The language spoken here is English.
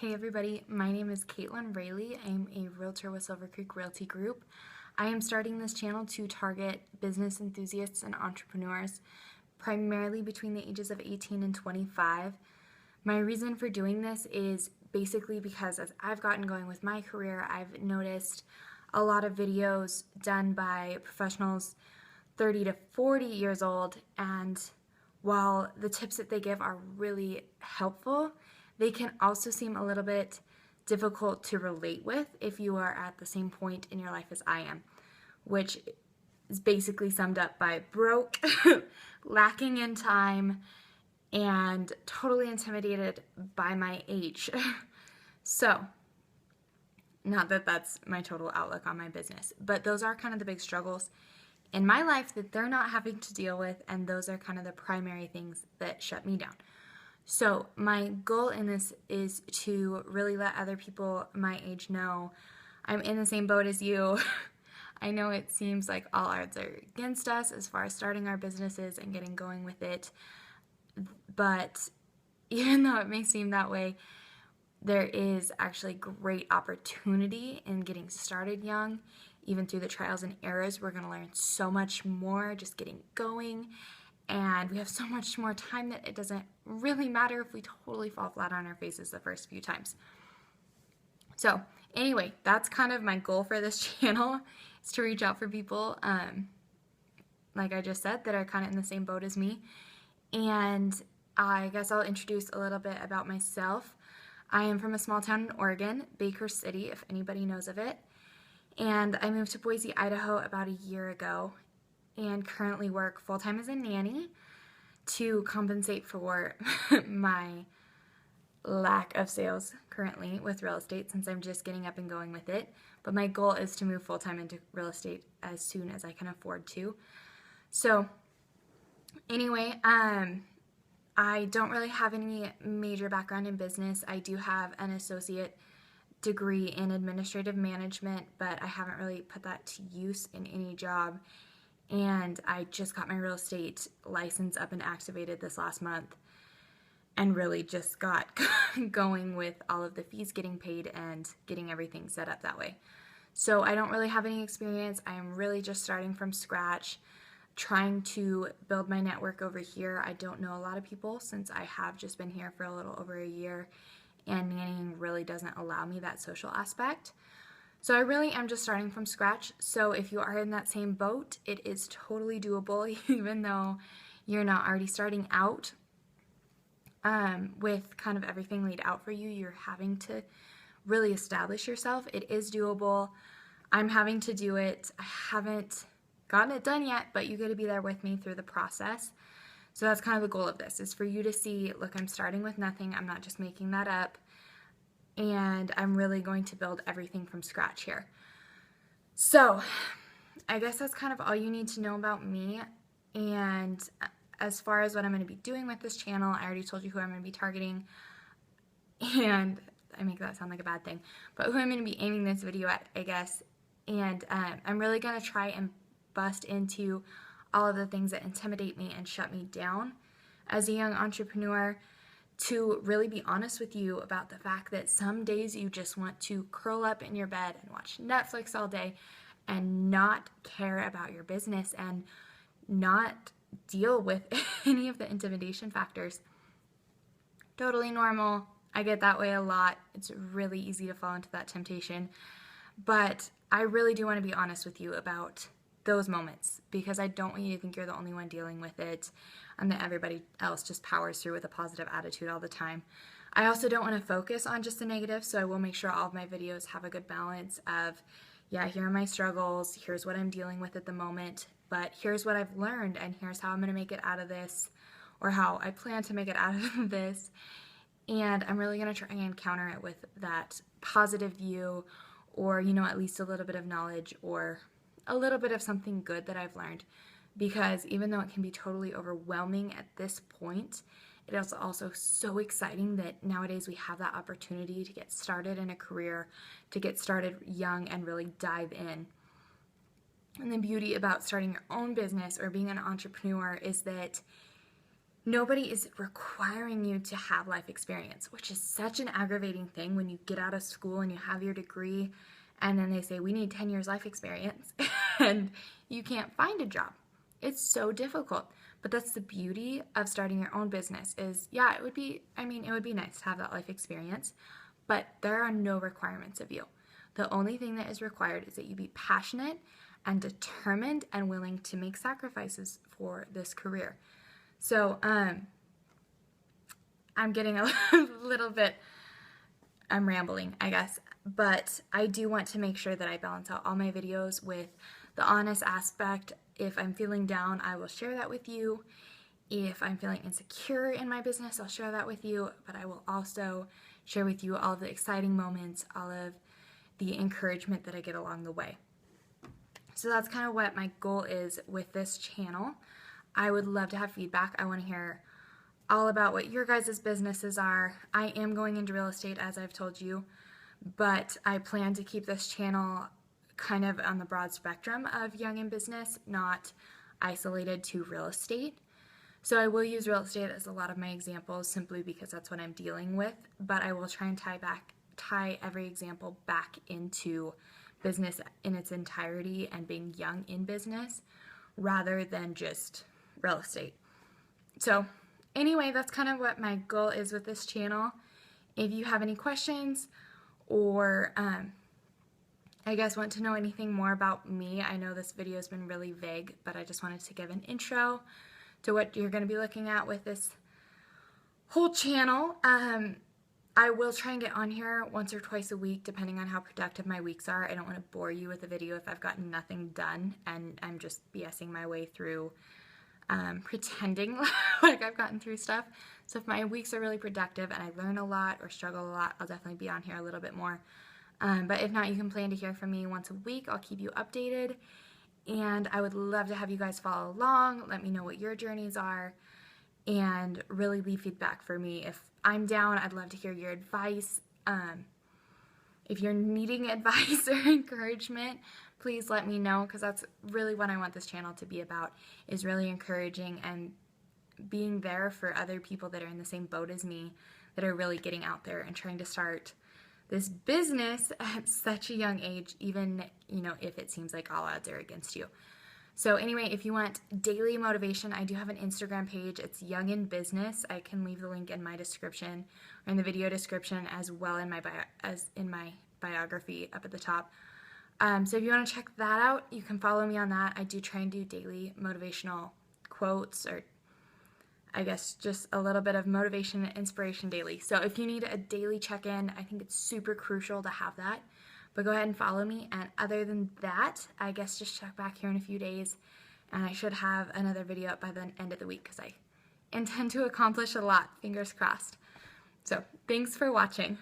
Hey everybody, my name is Caitlin Rayleigh. I'm a realtor with Silver Creek Realty Group. I am starting this channel to target business enthusiasts and entrepreneurs, primarily between the ages of 18 and 25. My reason for doing this is basically because as I've gotten going with my career, I've noticed a lot of videos done by professionals 30 to 40 years old, and while the tips that they give are really helpful, they can also seem a little bit difficult to relate with if you are at the same point in your life as I am, which is basically summed up by broke, lacking in time, and totally intimidated by my age. So, not that that's my total outlook on my business, but those are kind of the big struggles in my life that they're not having to deal with, and those are kind of the primary things that shut me down. So my goal in this is to really let other people my age know I'm in the same boat as you. I know it seems like all odds are against us as far as starting our businesses and getting going with it, but even though it may seem that way, there is actually great opportunity in getting started young. Even through the trials and errors, we're going to learn so much more just getting going. And we have so much more time that it doesn't really matter if we totally fall flat on our faces the first few times. So anyway, that's kind of my goal for this channel, is to reach out for people, like I just said, that are kind of in the same boat as me. And I guess I'll introduce a little bit about myself. I am from a small town in Oregon, Baker City, if anybody knows of it. And I moved to Boise, Idaho about a year ago, and currently work full-time as a nanny to compensate for my lack of sales currently with real estate, since I'm just getting up and going with it. But my goal is to move full-time into real estate as soon as I can afford to. So anyway, I don't really have any major background in business. I do have an associate degree in administrative management, but I haven't really put that to use in any job. And I just got my real estate license up and activated this last month, and really just got going with all of the fees getting paid and getting everything set up that way. So I don't really have any experience. I am really just starting from scratch, trying to build my network over here. I don't know a lot of people since I have just been here for a little over a year, and nannying really doesn't allow me that social aspect. So I really am just starting from scratch. So if you are in that same boat, it is totally doable, even though you're not already starting out with kind of everything laid out for you. You're having to really establish yourself. It is doable. I'm having to do it. I haven't gotten it done yet, but you get to be there with me through the process. So that's kind of the goal of this, is for you to see, look, I'm starting with nothing. I'm not just making that up. And I'm really going to build everything from scratch here. So I guess that's kind of all you need to know about me. And as far as what I'm going to be doing with this channel, I already told you who I'm going to be targeting. And I make that sound like a bad thing, but who I'm going to be aiming this video at, I guess. And I'm really going to try and bust into all of the things that intimidate me and shut me down as a young entrepreneur, to really be honest with you about the fact that some days you just want to curl up in your bed and watch Netflix all day and not care about your business and not deal with any of the intimidation factors. Totally normal. I get that way a lot. It's really easy to fall into that temptation. But I really do want to be honest with you about those moments, because I don't want you to think you're the only one dealing with it and that everybody else just powers through with a positive attitude all the time. I also don't want to focus on just the negative, so I will make sure all of my videos have a good balance of, yeah, here are my struggles, here's what I'm dealing with at the moment, but here's what I've learned, and here's how I'm going to make it out of this, or how I plan to make it out of this. And I'm really going to try and counter it with that positive view, or, you know, at least a little bit of knowledge or a little bit of something good that I've learned. Because even though it can be totally overwhelming at this point, it is also so exciting that nowadays we have that opportunity to get started in a career, to get started young and really dive in. And the beauty about starting your own business or being an entrepreneur is that nobody is requiring you to have life experience, which is such an aggravating thing when you get out of school and you have your degree and then they say we need 10 years life experience and you can't find a job. It's so difficult. But that's the beauty of starting your own business is, yeah, it would be nice to have that life experience, but there are no requirements of you. The only thing that is required is that you be passionate and determined and willing to make sacrifices for this career. So I'm getting a little bit, I'm rambling, I guess, but I do want to make sure that I balance out all my videos with the honest aspect. If I'm feeling down, I will share that with you. If I'm feeling insecure in my business, I'll share that with you, but I will also share with you all of the exciting moments, all of the encouragement that I get along the way. So that's kind of what my goal is with this channel. I would love to have feedback. I want to hear all about what your guys' businesses are. I am going into real estate, as I've told you, but I plan to keep this channel kind of on the broad spectrum of young in business, not isolated to real estate. So I will use real estate as a lot of my examples simply because that's what I'm dealing with, but I will try and tie every example back into business in its entirety and being young in business rather than just real estate. So anyway, that's kind of what my goal is with this channel. If you have any questions or I guess want to know anything more about me, I know this video has been really vague, but I just wanted to give an intro to what you're going to be looking at with this whole channel. I will try and get on here once or twice a week, depending on how productive my weeks are. I don't want to bore you with a video if I've gotten nothing done and I'm just BSing my way through pretending like I've gotten through stuff. So if my weeks are really productive and I learn a lot or struggle a lot, I'll definitely be on here a little bit more. But if not, you can plan to hear from me once a week. I'll keep you updated, and I would love to have you guys follow along. Let me know what your journeys are, and really leave feedback for me. If I'm down, I'd love to hear your advice. If you're needing advice or encouragement, please let me know, because that's really what I want this channel to be about, is really encouraging and being there for other people that are in the same boat as me, that are really getting out there and trying to start this business at such a young age, even, if it seems like all odds are against you. So anyway, if you want daily motivation, I do have an Instagram page. It's Young in Business. I can leave the link in my description or in the video description, as well in my biography up at the top. So if you want to check that out, you can follow me on that. I do try and do daily motivational quotes, or I guess just a little bit of motivation and inspiration daily. So if you need a daily check-in, I think it's super crucial to have that. But go ahead and follow me. And other than that, I guess just check back here in a few days, and I should have another video up by the end of the week, because I intend to accomplish a lot. Fingers crossed. So thanks for watching.